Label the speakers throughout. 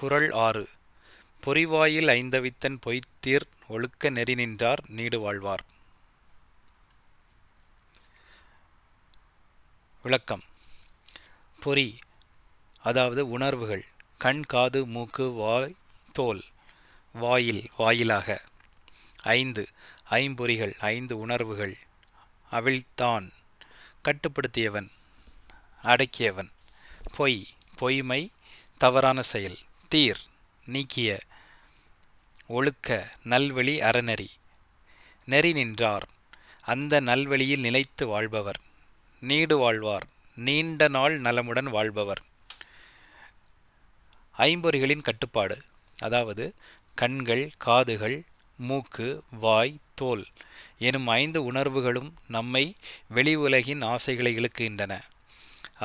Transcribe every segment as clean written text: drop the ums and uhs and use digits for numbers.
Speaker 1: குறள் 6. பொறிவாயில் ஐந்தவித்தன் பொய்த்தீர் ஒழுக்க நெறி நின்றார் நீடு வாழ்வார். விளக்கம். பொறி அதாவது உணர்வுகள், கண், காது, மூக்கு, வாய், தோல். வாயில் வாயிலாக. ஐம்பொறிகள் ஐந்து உணர்வுகள். அவிழ்த்தான் கட்டுப்படுத்தியவன், அடக்கியவன். பொய் பொய்மை, தவறான செயல். தீர் நீக்கிய. ஒழுக்க நல்வழி, அறநெறி. நெறி நின்றார் அந்த நல்வழியில் நிலைத்து வாழ்பவர். நீடு வாழ்வார் நீண்ட நாள் நலமுடன் வாழ்பவர். ஐம்பொறிகளின் கட்டுப்பாடு அதாவது கண்கள், காதுகள், மூக்கு, வாய், தோல் எனும் ஐந்து உணர்வுகளும் நம்மை வெளி உலகின் ஆசைகளை இழுக்கின்றன.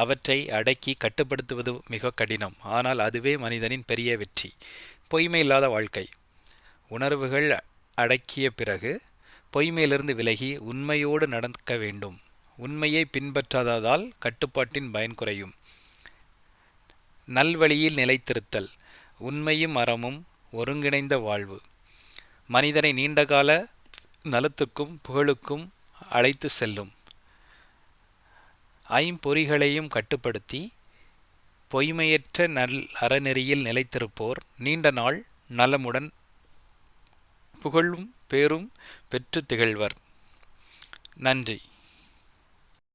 Speaker 1: அவற்றை அடக்கி கட்டுப்படுத்துவது மிக கடினம். ஆனால் அதுவே மனிதனின் பெரிய வெற்றி. பொய்மை இல்லாத வாழ்க்கை. உணர்வுகள் அடக்கிய பிறகு பொய்மையிலிருந்து விலகி உண்மையோடு நடக்க வேண்டும். உண்மையை பின்பற்றாததால் கட்டுப்பாட்டின் பயன் குறையும். நல்வழியில் நிலைத்திருத்தல். உண்மையும் அறமும் ஒருங்கிணைந்த வாழ்வு மனிதனை நீண்டகால நலத்துக்கும் புகழுக்கும் அழைத்து செல்லும். ஐம்பொறிகளையும் கட்டுப்படுத்தி பொய்மையற்ற நல் அறநெறியில் நிலைத்திருப்போர் நீண்ட நாள் நலமுடன் புகழும் பேரும் பெற்று திகழ்வர். நன்றி.